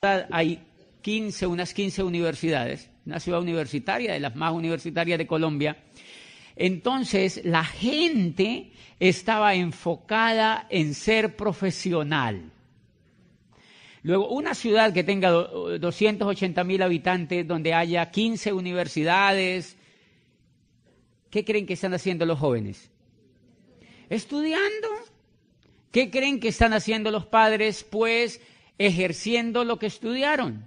hay unas 15 universidades, una ciudad universitaria, de las más universitarias de Colombia. Entonces, la gente estaba enfocada en ser profesional. Luego, una ciudad que tenga 280.000 habitantes, donde haya 15 universidades, ¿qué creen que están haciendo los jóvenes? Estudiando. ¿Qué creen que están haciendo los padres? Pues ejerciendo lo que estudiaron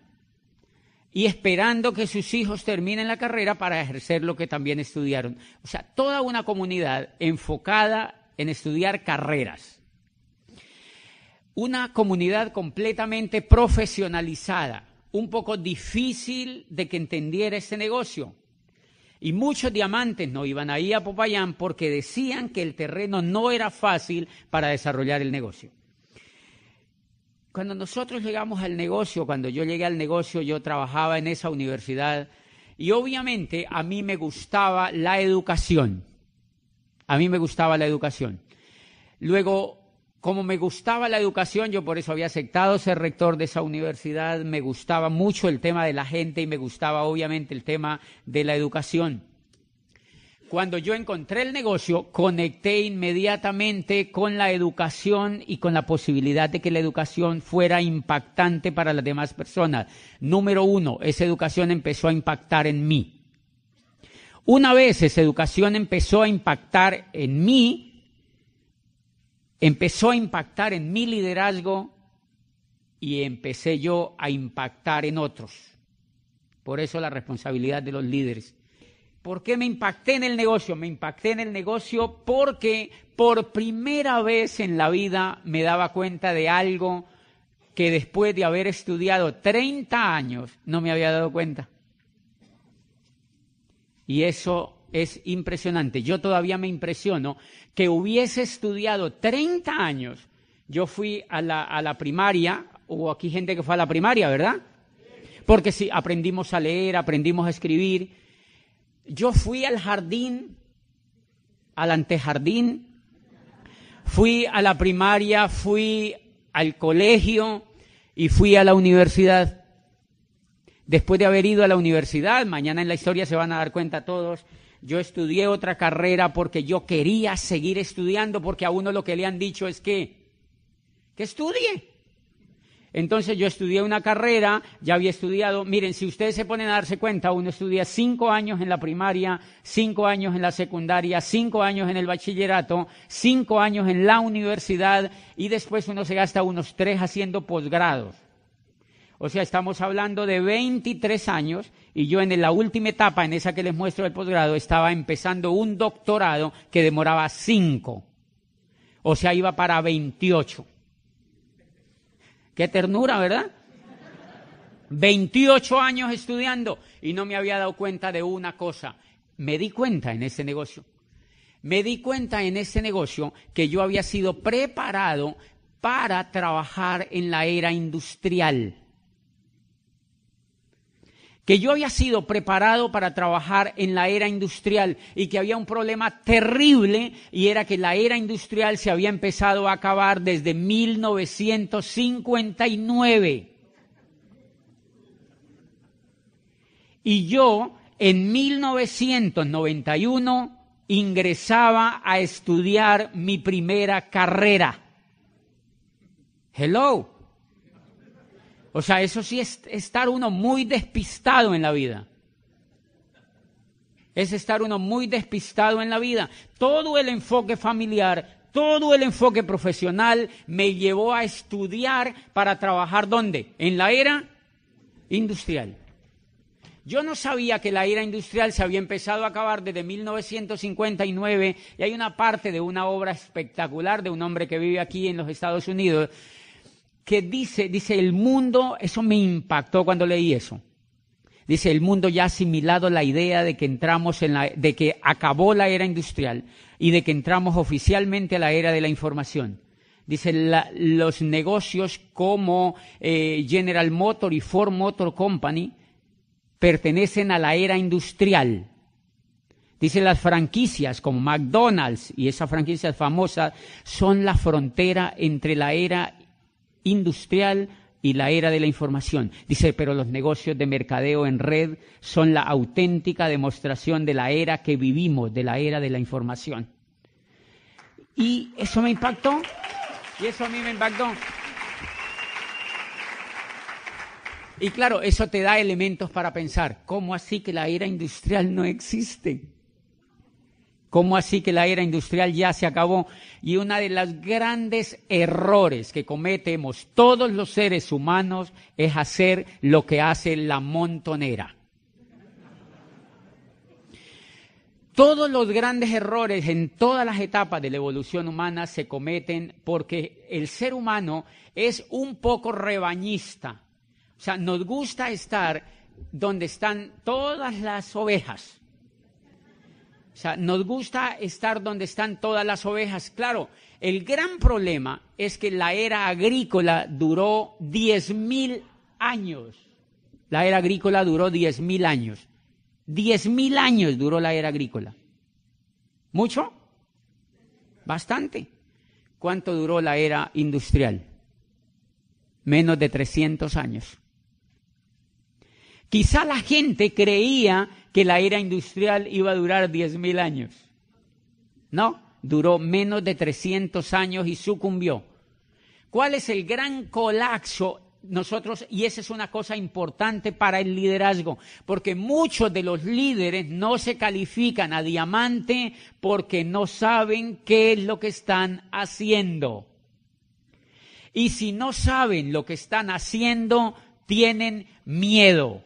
y esperando que sus hijos terminen la carrera para ejercer lo que también estudiaron. O sea, toda una comunidad enfocada en estudiar carreras. Una comunidad completamente profesionalizada, un poco difícil de que entendiera este negocio. Y muchos diamantes no iban ahí a Popayán porque decían que el terreno no era fácil para desarrollar el negocio. Cuando nosotros llegamos al negocio, cuando yo llegué al negocio, yo trabajaba en esa universidad y obviamente a mí me gustaba la educación. A mí me gustaba la educación. Luego, como me gustaba la educación, yo por eso había aceptado ser rector de esa universidad, me gustaba mucho el tema de la gente y me gustaba obviamente el tema de la educación. Cuando yo encontré el negocio, conecté inmediatamente con la educación y con la posibilidad de que la educación fuera impactante para las demás personas. Número uno, esa educación empezó a impactar en mí. Una vez esa educación empezó a impactar en mí, empezó a impactar en mi liderazgo y empecé yo a impactar en otros. Por eso la responsabilidad de los líderes. ¿Por qué me impacté en el negocio? Me impacté en el negocio porque por primera vez en la vida me daba cuenta de algo que después de haber estudiado 30 años no me había dado cuenta. Y eso es impresionante. Yo todavía me impresiono que hubiese estudiado 30 años. Yo fui a la primaria, hubo aquí gente que fue a la primaria, ¿verdad? Porque sí, aprendimos a leer, aprendimos a escribir. Yo fui al jardín, al antejardín, fui a la primaria, fui al colegio y fui a la universidad. Después de haber ido a la universidad, mañana en la historia se van a dar cuenta todos, yo estudié otra carrera porque yo quería seguir estudiando, porque a uno lo que le han dicho es que estudie. Entonces yo estudié una carrera, ya había estudiado, miren, si ustedes se ponen a darse cuenta, uno estudia 5 años en la primaria, 5 años en la secundaria, 5 años en el bachillerato, 5 años en la universidad y después uno se gasta unos 3 haciendo posgrados. O sea, estamos hablando de 23 años y yo en la última etapa, en esa que les muestro del posgrado, estaba empezando un doctorado que demoraba 5. O sea, iba para 28. Qué ternura, ¿verdad? 28 años estudiando y no me había dado cuenta de una cosa. Me di cuenta en ese negocio. Me di cuenta en ese negocio que yo había sido preparado para trabajar en la era industrial. Que yo había sido preparado para trabajar en la era industrial y que había un problema terrible y era que la era industrial se había empezado a acabar desde 1959. Y yo en 1991 ingresaba a estudiar mi primera carrera. Hello. O sea, eso sí es estar uno muy despistado en la vida. Es estar uno muy despistado en la vida. Todo el enfoque familiar, todo el enfoque profesional me llevó a estudiar para trabajar ¿dónde? En la era industrial. Yo no sabía que la era industrial se había empezado a acabar desde 1959 y hay una parte de una obra espectacular de un hombre que vive aquí en los Estados Unidos que dice el mundo, eso me impactó cuando leí eso. Dice, el mundo ya ha asimilado la idea de que de que acabó la era industrial y de que entramos oficialmente a la era de la información. Dice, los negocios como General Motors y Ford Motor Company pertenecen a la era industrial. Dice, las franquicias como McDonald's y esas franquicias famosas son la frontera entre la era industrial y la era de la información. Dice, pero los negocios de mercadeo en red son la auténtica demostración de la era que vivimos, de la era de la información. Y eso me impactó, y eso a mí me impactó. Y claro, eso te da elementos para pensar, ¿cómo así que la era industrial no existe? ¿Cómo así que la era industrial ya se acabó? Y uno de los grandes errores que cometemos todos los seres humanos es hacer lo que hace la montonera. Todos los grandes errores en todas las etapas de la evolución humana se cometen porque el ser humano es un poco rebañista. O sea, nos gusta estar donde están todas las ovejas. O sea, nos gusta estar donde están todas las ovejas. Claro, el gran problema es que la era agrícola duró 10.000 años. La era agrícola duró 10.000 años. 10.000 años duró la era agrícola. ¿Mucho? Bastante. ¿Cuánto duró la era industrial? Menos de 300 años. Quizá la gente creía que la era industrial iba a durar 10.000 años. No, duró menos de 300 años y sucumbió. ¿Cuál es el gran colapso? Nosotros, y esa es una cosa importante para el liderazgo, porque muchos de los líderes no se califican a diamante porque no saben qué es lo que están haciendo. Y si no saben lo que están haciendo, tienen miedo.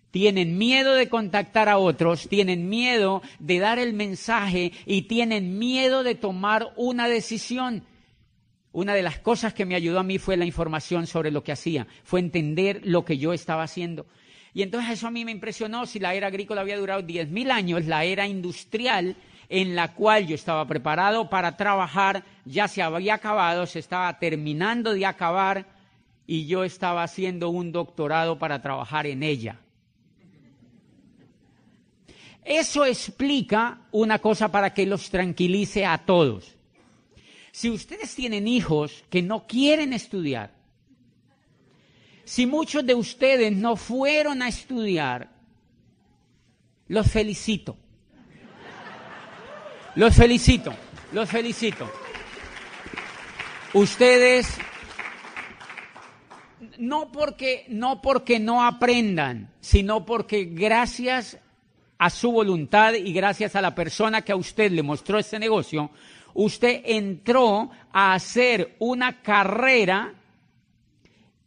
Tienen miedo de contactar a otros, tienen miedo de dar el mensaje y tienen miedo de tomar una decisión. Una de las cosas que me ayudó a mí fue la información sobre lo que hacía, fue entender lo que yo estaba haciendo. Y entonces eso a mí me impresionó. Si la era agrícola había durado 10.000 años, la era industrial en la cual yo estaba preparado para trabajar ya se había acabado, se estaba terminando de acabar y yo estaba haciendo un doctorado para trabajar en ella. Eso explica una cosa para que los tranquilice a todos. Si ustedes tienen hijos que no quieren estudiar, si muchos de ustedes no fueron a estudiar, los felicito. Los felicito, los felicito. Ustedes, no porque no aprendan, sino porque gracias a su voluntad y gracias a la persona que a usted le mostró este negocio, usted entró a hacer una carrera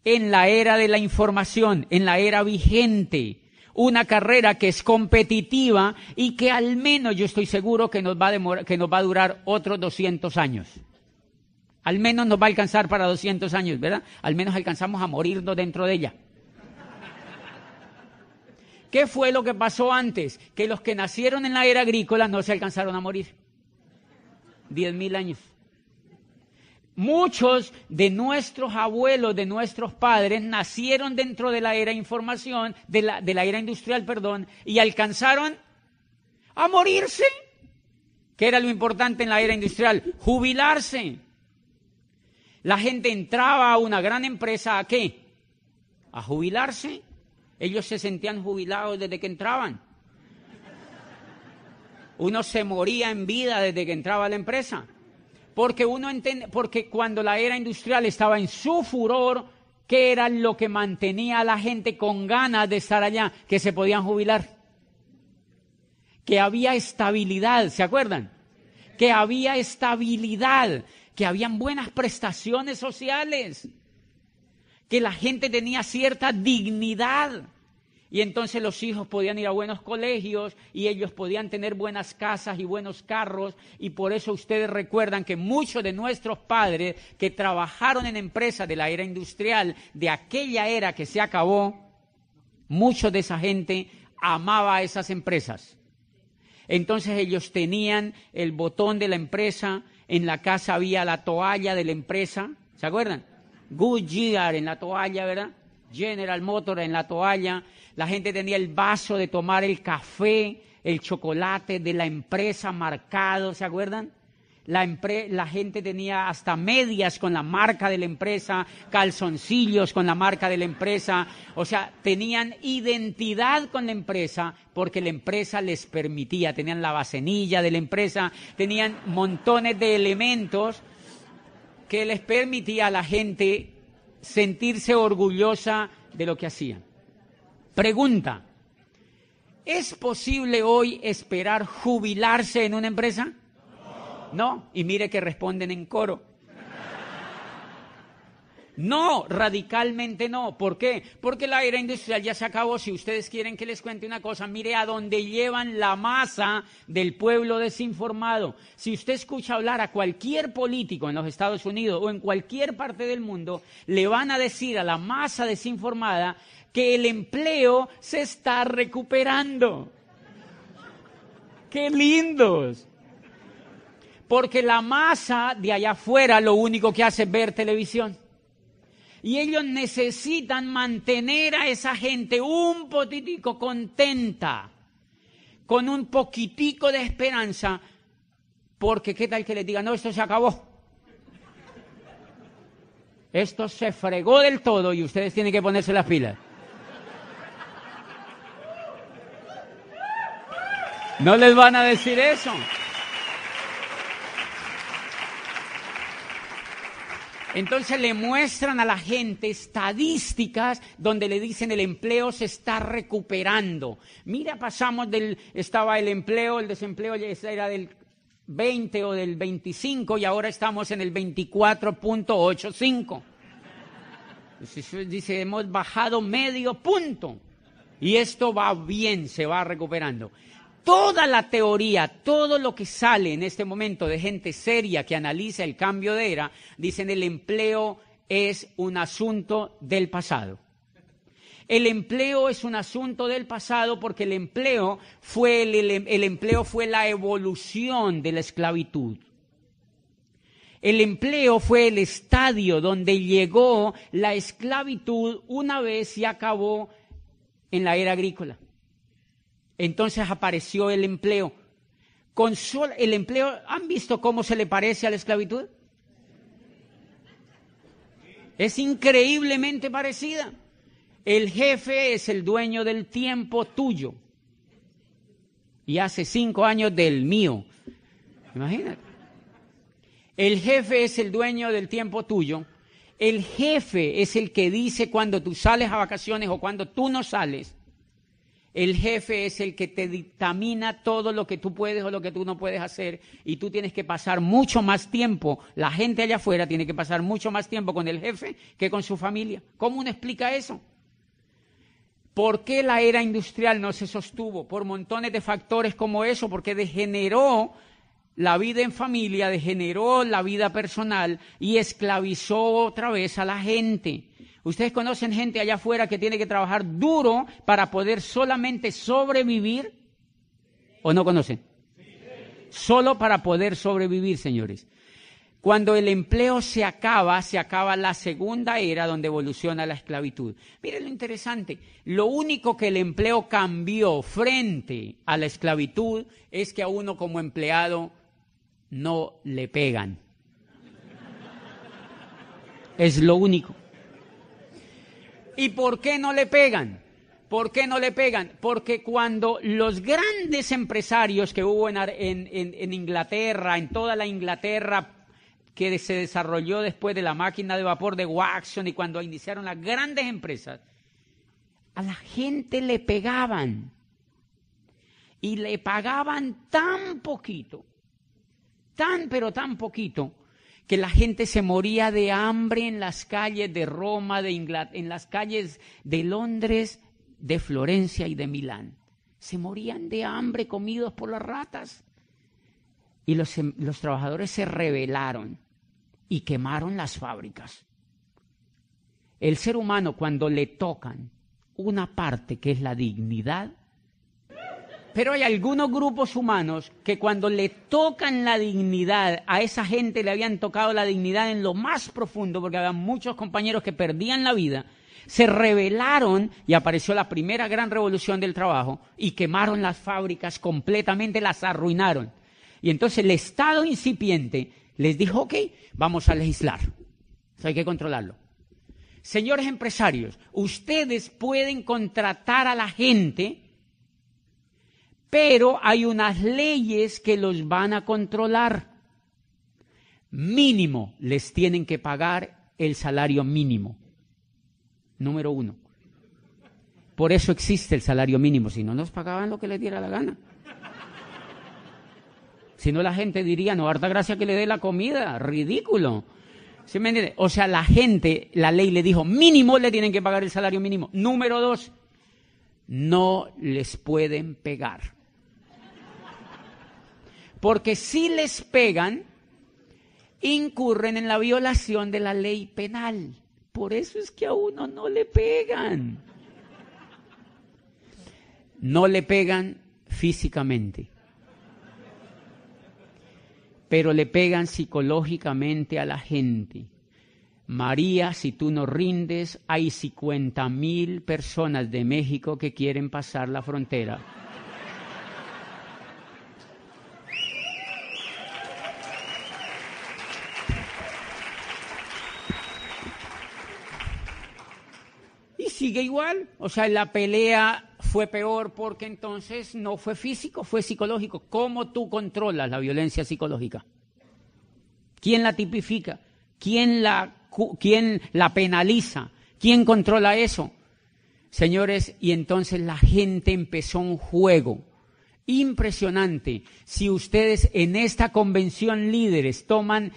en la era de la información, en la era vigente, una carrera que es competitiva y que al menos yo estoy seguro que nos va a durar otros 200 años. Al menos nos va a alcanzar para 200 años, ¿verdad? Al menos alcanzamos a morirnos dentro de ella. ¿Qué fue lo que pasó antes? Que los que nacieron en la era agrícola no se alcanzaron a morir. 10.000 años. Muchos de nuestros abuelos, de nuestros padres, nacieron dentro de la era información, de la era industrial, perdón, y alcanzaron a morirse. ¿Qué era lo importante en la era industrial? Jubilarse. La gente entraba a una gran empresa, ¿a qué? A jubilarse. Ellos se sentían jubilados desde que entraban. Uno se moría en vida desde que entraba a la empresa. Porque cuando la era industrial estaba en su furor, ¿qué era lo que mantenía a la gente con ganas de estar allá? Que se podían jubilar. Que había estabilidad, ¿se acuerdan? Que había estabilidad, que habían buenas prestaciones sociales, que la gente tenía cierta dignidad. Y entonces los hijos podían ir a buenos colegios y ellos podían tener buenas casas y buenos carros. Y por eso ustedes recuerdan que muchos de nuestros padres que trabajaron en empresas de la era industrial, de aquella era que se acabó, muchos de esa gente amaba a esas empresas. Entonces ellos tenían el botón de la empresa, en la casa había la toalla de la empresa, ¿se acuerdan? Goodyear en la toalla, ¿verdad? General Motors en la toalla. La gente tenía el vaso de tomar el café, el chocolate de la empresa marcado, ¿se acuerdan? La gente tenía hasta medias con la marca de la empresa, calzoncillos con la marca de la empresa. O sea, tenían identidad con la empresa porque la empresa les permitía. Tenían la bacenilla de la empresa, tenían montones de elementos que les permitía a la gente sentirse orgullosa de lo que hacían. Pregunta: ¿es posible hoy esperar jubilarse en una empresa? No, y mire que responden en coro. No, radicalmente no. ¿Por qué? Porque la era industrial ya se acabó. Si ustedes quieren que les cuente una cosa, mire a dónde llevan la masa del pueblo desinformado. Si usted escucha hablar a cualquier político en los Estados Unidos o en cualquier parte del mundo, le van a decir a la masa desinformada que el empleo se está recuperando. ¡Qué lindos! Porque la masa de allá afuera lo único que hace es ver televisión. Y ellos necesitan mantener a esa gente un poquitico contenta, con un poquitico de esperanza, porque qué tal que les digan: no, esto se acabó. Esto se fregó del todo y ustedes tienen que ponerse las pilas. No les van a decir eso. Entonces le muestran a la gente estadísticas donde le dicen el empleo se está recuperando. Mira, estaba el empleo, el desempleo era del 20 o del 25 y ahora estamos en el 24.85. Dice, hemos bajado medio punto y esto va bien, se va recuperando. Toda la teoría, todo lo que sale en este momento de gente seria que analiza el cambio de era, dicen el empleo es un asunto del pasado. El empleo es un asunto del pasado porque el empleo fue la evolución de la esclavitud. El empleo fue el estadio donde llegó la esclavitud una vez y acabó en la era agrícola. Entonces apareció el empleo. El empleo, ¿han visto cómo se le parece a la esclavitud? Es increíblemente parecida. El jefe es el dueño del tiempo tuyo. Y hace 5 años del mío. Imagínate. El jefe es el dueño del tiempo tuyo. El jefe es el que dice cuando tú sales a vacaciones o cuando tú no sales. El jefe es el que te dictamina todo lo que tú puedes o lo que tú no puedes hacer y tú tienes que pasar mucho más tiempo, la gente allá afuera tiene que pasar mucho más tiempo con el jefe que con su familia. ¿Cómo uno explica eso? ¿Por qué la era industrial no se sostuvo? Por montones de factores como eso, porque degeneró la vida en familia, degeneró la vida personal y esclavizó otra vez a la gente. ¿Ustedes conocen gente allá afuera que tiene que trabajar duro para poder solamente sobrevivir? ¿O no conocen? Solo para poder sobrevivir, señores. Cuando el empleo se acaba la segunda era donde evoluciona la esclavitud. Miren lo interesante, lo único que el empleo cambió frente a la esclavitud es que a uno como empleado no le pegan. Es lo único. ¿Y por qué no le pegan? ¿Por qué no le pegan? Porque cuando los grandes empresarios que hubo en Inglaterra, en toda la Inglaterra que se desarrolló después de la máquina de vapor de Watson y cuando iniciaron las grandes empresas, a la gente le pegaban y le pagaban tan poquito, pero tan poquito, que la gente se moría de hambre en las calles de Roma, en las calles de Londres, de Florencia y de Milán. Se morían de hambre comidos por las ratas. Y los trabajadores se rebelaron y quemaron las fábricas. El ser humano, cuando le tocan una parte que es la dignidad, pero hay algunos grupos humanos que cuando le tocan la dignidad, a esa gente le habían tocado la dignidad en lo más profundo, porque había muchos compañeros que perdían la vida, se rebelaron y apareció la primera gran revolución del trabajo y quemaron las fábricas completamente, las arruinaron. Y entonces el Estado incipiente les dijo, ok, vamos a legislar. Eso hay que controlarlo. Señores empresarios, ustedes pueden contratar a la gente, pero hay unas leyes que los van a controlar. Mínimo, les tienen que pagar el salario mínimo. Número 1. Por eso existe el salario mínimo, si no nos pagaban lo que les diera la gana. Si no, la gente diría, no, harta gracia que le dé la comida, ridículo. ¿Sí me entiende? O sea, la gente, la ley le dijo, mínimo le tienen que pagar el salario mínimo. Número 2, no les pueden pegar. Porque si les pegan, incurren en la violación de la ley penal. Por eso es que a uno no le pegan. No le pegan físicamente, pero le pegan psicológicamente a la gente. María, si tú no rindes, hay 50,000 personas de México que quieren pasar la frontera. Y sigue igual, o sea, la pelea fue peor porque entonces no fue físico, fue psicológico. ¿Cómo tú controlas la violencia psicológica? ¿Quién la tipifica? ¿Quién la penaliza? ¿Quién controla eso? Señores, y entonces la gente empezó un juego impresionante. Si ustedes en esta convención líderes toman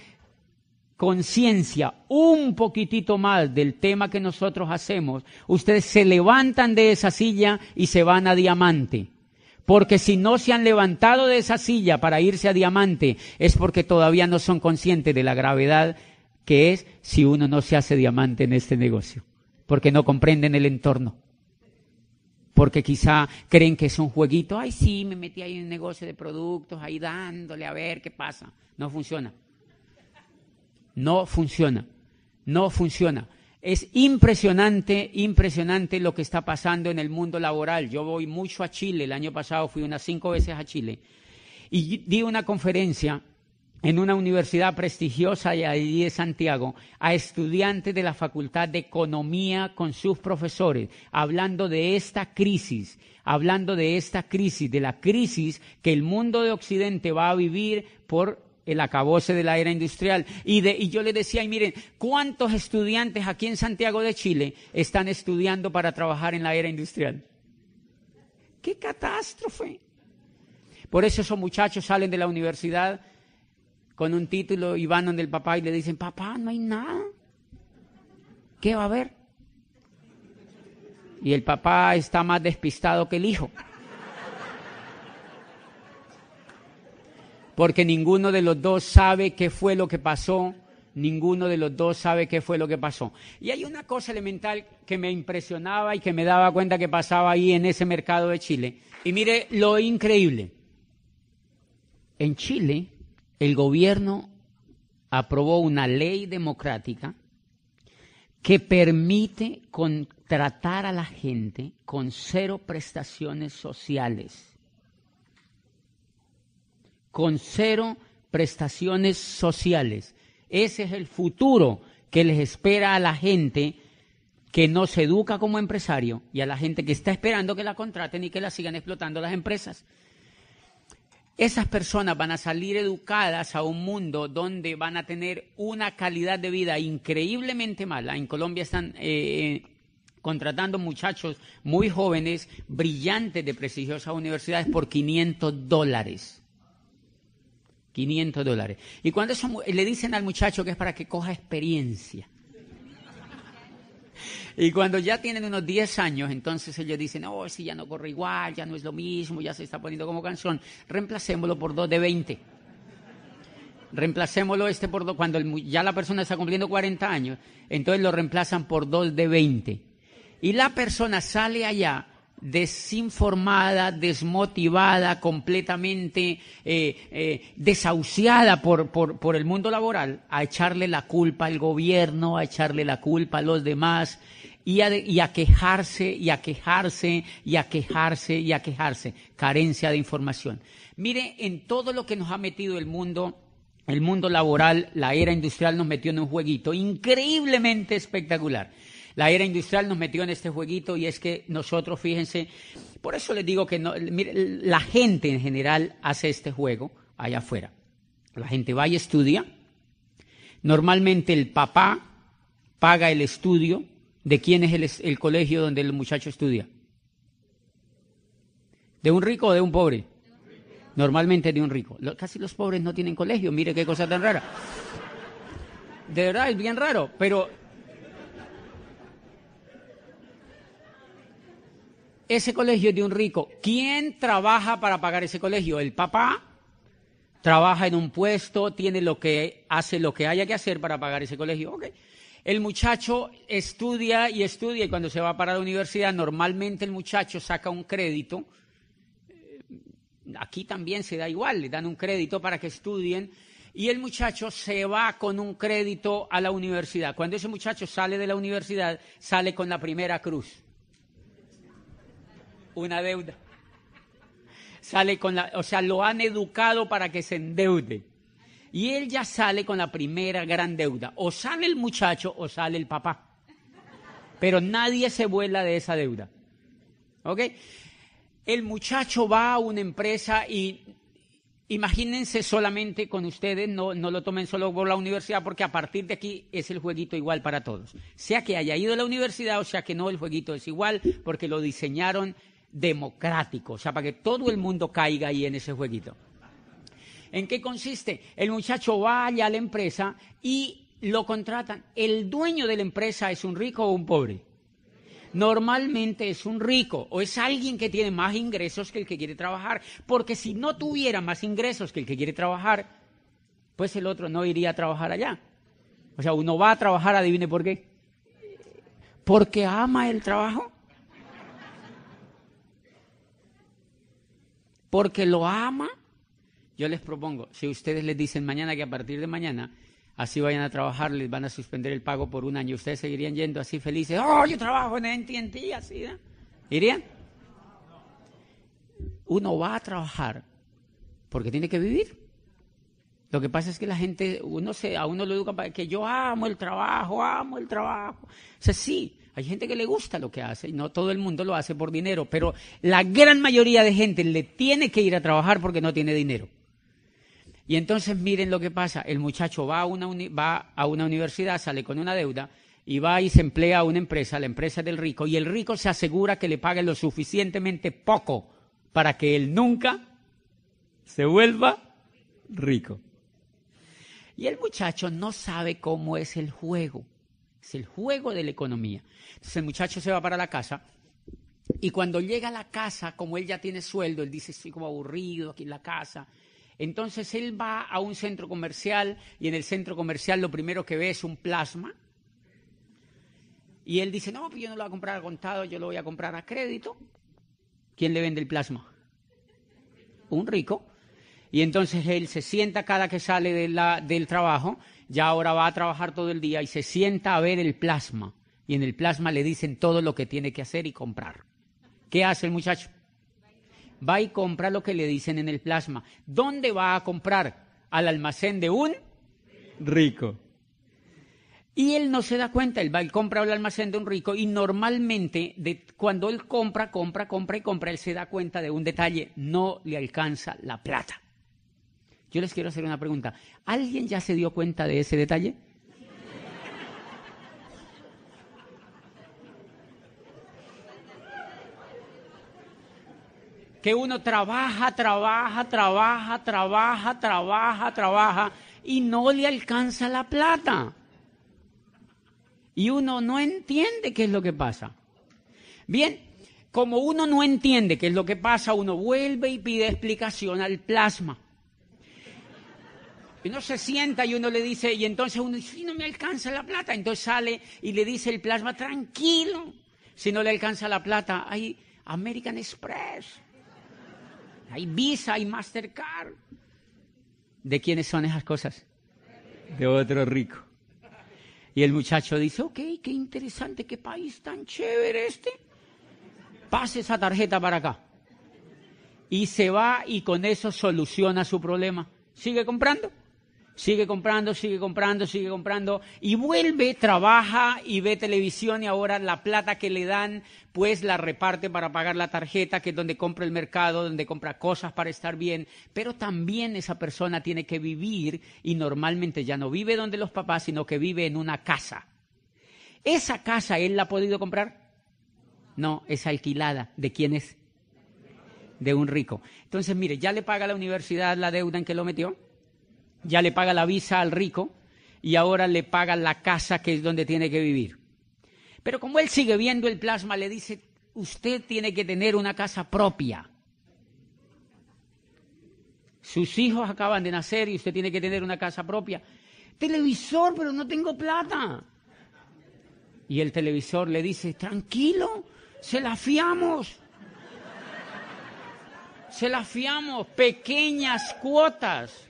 conciencia un poquitito más del tema que nosotros hacemos, ustedes se levantan de esa silla y se van a Diamante. Porque si no se han levantado de esa silla para irse a Diamante, es porque todavía no son conscientes de la gravedad que es si uno no se hace diamante en este negocio. Porque no comprenden el entorno. Porque quizá creen que es un jueguito. Ay, sí, me metí ahí en un negocio de productos, ahí dándole a ver qué pasa. No funciona. No funciona, no funciona. Es impresionante, impresionante lo que está pasando en el mundo laboral. Yo voy mucho a Chile, el año pasado fui unas 5 veces a Chile y di una conferencia en una universidad prestigiosa allí de Santiago a estudiantes de la Facultad de Economía con sus profesores, hablando de esta crisis, de la crisis que el mundo de Occidente va a vivir por el acabose de la era industrial. Y yo les decía, y miren, ¿cuántos estudiantes aquí en Santiago de Chile están estudiando para trabajar en la era industrial? ¡Qué catástrofe! Por eso esos muchachos salen de la universidad con un título y van donde el papá y le dicen, papá, no hay nada. ¿Qué va a haber? Y el papá está más despistado que el hijo. Porque ninguno de los dos sabe qué fue lo que pasó, Y hay una cosa elemental que me impresionaba y que me daba cuenta que pasaba ahí en ese mercado de Chile. Y mire lo increíble. En Chile, el gobierno aprobó una ley democrática que permite contratar a la gente con 0 prestaciones sociales. Con 0 prestaciones sociales. Ese es el futuro que les espera a la gente que no se educa como empresario y a la gente que está esperando que la contraten y que la sigan explotando las empresas. Esas personas van a salir educadas a un mundo donde van a tener una calidad de vida increíblemente mala. En Colombia están contratando muchachos muy jóvenes, brillantes de prestigiosas universidades por $500. $500. Y cuando le dicen al muchacho que es para que coja experiencia. Y cuando ya tienen unos 10 años, entonces ellos dicen, oh, si ya no corre igual, ya no es lo mismo, ya se está poniendo como canción, reemplacémoslo por 2 de 20. Reemplacémoslo por 2, cuando ya la persona está cumpliendo 40 años, entonces lo reemplazan por 2 de 20. Y la persona sale allá desinformada, desmotivada, completamente desahuciada por el mundo laboral, a echarle la culpa al gobierno, a echarle la culpa a los demás. y a quejarse, y a quejarse, y a quejarse, y a quejarse. Carencia de información. Mire, en todo lo que nos ha metido el mundo laboral, la era industrial nos metió en un jueguito increíblemente espectacular. La era industrial nos metió en este jueguito y es que nosotros, fíjense, por eso les digo que no, mire, la gente en general hace este juego allá afuera. La gente va y estudia. Normalmente el papá paga el estudio. ¿De quién es el colegio donde el muchacho estudia? ¿De un rico o de un pobre? Normalmente de un rico. Casi los pobres no tienen colegio, mire qué cosa tan rara. De verdad, es bien raro, pero ese colegio es de un rico. ¿Quién trabaja para pagar ese colegio? El papá trabaja en un puesto, hace lo que haya que hacer para pagar ese colegio. Okay. El muchacho estudia y estudia y cuando se va para la universidad, normalmente el muchacho saca un crédito. Aquí también se da igual, le dan un crédito para que estudien y el muchacho se va con un crédito a la universidad. Cuando ese muchacho sale de la universidad, sale con la primera cruz. Una deuda. Lo han educado para que se endeude. Y él ya sale con la primera gran deuda. O sale el muchacho o sale el papá. Pero nadie se vuela de esa deuda. ¿Ok? El muchacho va a una empresa y imagínense solamente con ustedes, no lo tomen solo por la universidad, porque a partir de aquí es el jueguito igual para todos. Sea que haya ido a la universidad o sea que no, el jueguito es igual porque lo diseñaron democrático. O sea, para que todo el mundo caiga ahí en ese jueguito. ¿En qué consiste? El muchacho va allá a la empresa y lo contratan. ¿El dueño de la empresa es un rico o un pobre? Normalmente es un rico o es alguien que tiene más ingresos que el que quiere trabajar. Porque si no tuviera más ingresos que el que quiere trabajar, pues el otro no iría a trabajar allá. O sea, uno va a trabajar, adivine por qué. Porque ama el trabajo. Porque lo ama. Yo les propongo, si ustedes les dicen mañana que a partir de mañana, así vayan a trabajar, les van a suspender el pago por un año, ¿ustedes seguirían yendo así felices? ¡Oh, yo trabajo en AT&T, así, ¿no? ¿Irían? Uno va a trabajar porque tiene que vivir. Lo que pasa es que la gente, a uno lo educa para que yo amo el trabajo. O sea, sí, hay gente que le gusta lo que hace y no todo el mundo lo hace por dinero, pero la gran mayoría de gente le tiene que ir a trabajar porque no tiene dinero. Y entonces miren lo que pasa, el muchacho va a una universidad, sale con una deuda y va y se emplea a una empresa, la empresa del rico, y el rico se asegura que le pague lo suficientemente poco para que él nunca se vuelva rico. Y el muchacho no sabe cómo es el juego de la economía. Entonces el muchacho se va para la casa y cuando llega a la casa, como él ya tiene sueldo, él dice, estoy como aburrido aquí en la casa. Entonces él va a un centro comercial y en el centro comercial lo primero que ve es un plasma. Y él dice, no, pues yo no lo voy a comprar a contado, yo lo voy a comprar a crédito. ¿Quién le vende el plasma? Un rico. Y entonces él se sienta cada que sale del trabajo, ya ahora va a trabajar todo el día y se sienta a ver el plasma. Y en el plasma le dicen todo lo que tiene que hacer y comprar. ¿Qué hace el muchacho? Va y compra lo que le dicen en el plasma. ¿Dónde va a comprar? Al almacén de un rico. Y él no se da cuenta, él va y compra al almacén de un rico y normalmente cuando él compra, él se da cuenta de un detalle, no le alcanza la plata. Yo les quiero hacer una pregunta. ¿Alguien ya se dio cuenta de ese detalle? Que uno trabaja y no le alcanza la plata. Y uno no entiende qué es lo que pasa. Bien, como uno no entiende qué es lo que pasa, uno vuelve y pide explicación al plasma. Y uno se sienta y uno le dice, y entonces uno dice, no me alcanza la plata. Entonces sale y le dice el plasma, tranquilo, si no le alcanza la plata, hay American Express. Hay Visa, hay Mastercard. ¿De quiénes son esas cosas? De otro rico. Y el muchacho dice, ok, qué interesante, qué país tan chévere este. Pase esa tarjeta para acá. Y se va y con eso soluciona su problema. Sigue comprando. Sigue comprando, sigue comprando, sigue comprando y vuelve, trabaja y ve televisión y ahora la plata que le dan pues la reparte para pagar la tarjeta, que es donde compra el mercado, donde compra cosas para estar bien, pero también esa persona tiene que vivir y normalmente ya no vive donde los papás, sino que vive en una casa. ¿Esa casa él la ha podido comprar? No, es alquilada. ¿De quién es? De un rico. Entonces, mire, ya le paga la universidad la deuda en que lo metió. Ya le paga la visa al rico y ahora le paga la casa que es donde tiene que vivir. Pero como él sigue viendo el plasma, le dice, usted tiene que tener una casa propia. Sus hijos acaban de nacer y usted tiene que tener una casa propia. Televisor, pero no tengo plata. Y el televisor le dice, tranquilo, se la fiamos. Se la fiamos, pequeñas cuotas.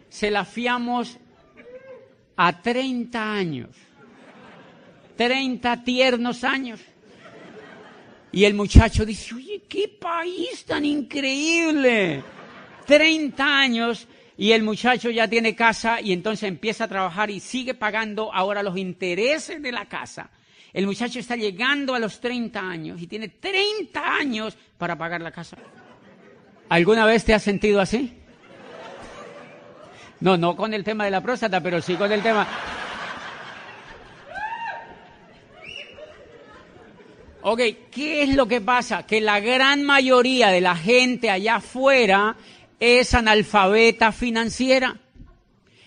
Se la fiamos a 30 años, 30 tiernos años. Y el muchacho dice, oye, qué país tan increíble. 30 años y el muchacho ya tiene casa y entonces empieza a trabajar y sigue pagando ahora los intereses de la casa. El muchacho está llegando a los 30 años y tiene 30 años para pagar la casa. ¿Alguna vez te has sentido así? No con el tema de la próstata, pero sí con el tema. Ok, ¿qué es lo que pasa? Que la gran mayoría de la gente allá afuera es analfabeta financiera.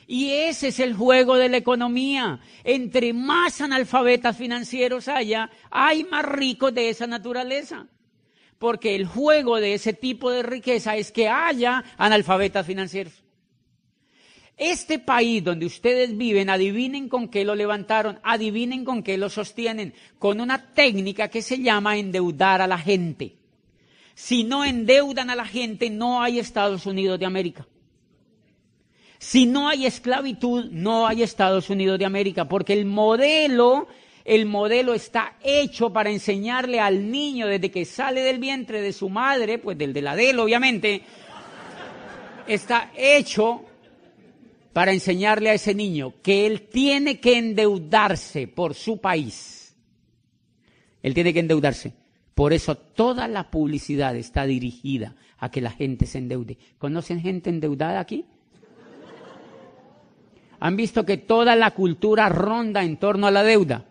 Y ese es el juego de la economía. Entre más analfabetas financieros haya, hay más ricos de esa naturaleza. Porque el juego de ese tipo de riqueza es que haya analfabetas financieros. Este país donde ustedes viven, adivinen con qué lo levantaron, adivinen con qué lo sostienen, con una técnica que se llama endeudar a la gente. Si no endeudan a la gente, no hay Estados Unidos de América. Si no hay esclavitud, no hay Estados Unidos de América, porque el modelo está hecho para enseñarle al niño desde que sale del vientre de su madre, pues del de la de él obviamente, está hecho para enseñarle a ese niño que él tiene que endeudarse por su país. Él tiene que endeudarse. Por eso toda la publicidad está dirigida a que la gente se endeude. ¿Conocen gente endeudada aquí? ¿Han visto que toda la cultura ronda en torno a la deuda?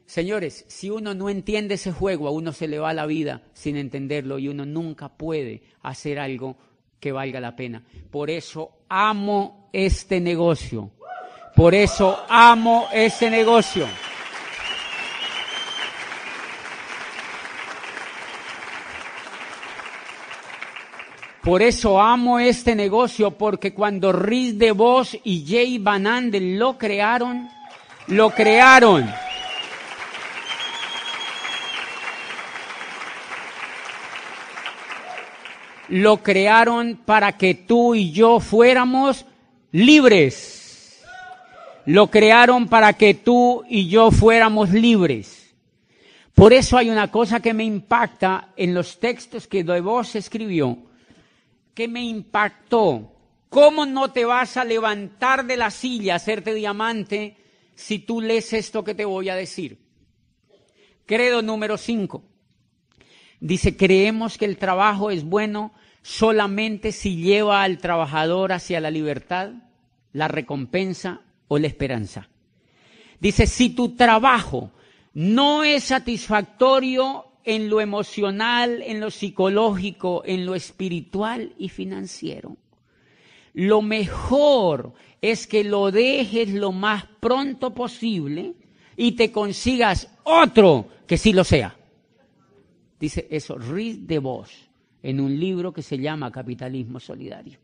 Señores, si uno no entiende ese juego, a uno se le va la vida sin entenderlo y uno nunca puede hacer algo que valga la pena. Por eso amo este negocio. Por eso amo este negocio. Por eso amo este negocio, porque cuando Riz DeVos y Jay Van Andel lo crearon. Lo crearon para que tú y yo fuéramos libres. Lo crearon para que tú y yo fuéramos libres. Por eso hay una cosa que me impacta en los textos que DeVos escribió, que me impactó. ¿Cómo no te vas a levantar de la silla, hacerte diamante, si tú lees esto que te voy a decir? Credo número 5. Dice, creemos que el trabajo es bueno solamente si lleva al trabajador hacia la libertad, la recompensa o la esperanza. Dice, si tu trabajo no es satisfactorio en lo emocional, en lo psicológico, en lo espiritual y financiero, lo mejor es que lo dejes lo más pronto posible y te consigas otro que sí lo sea. Dice eso Riz DeVos en un libro que se llama Capitalismo Solidario.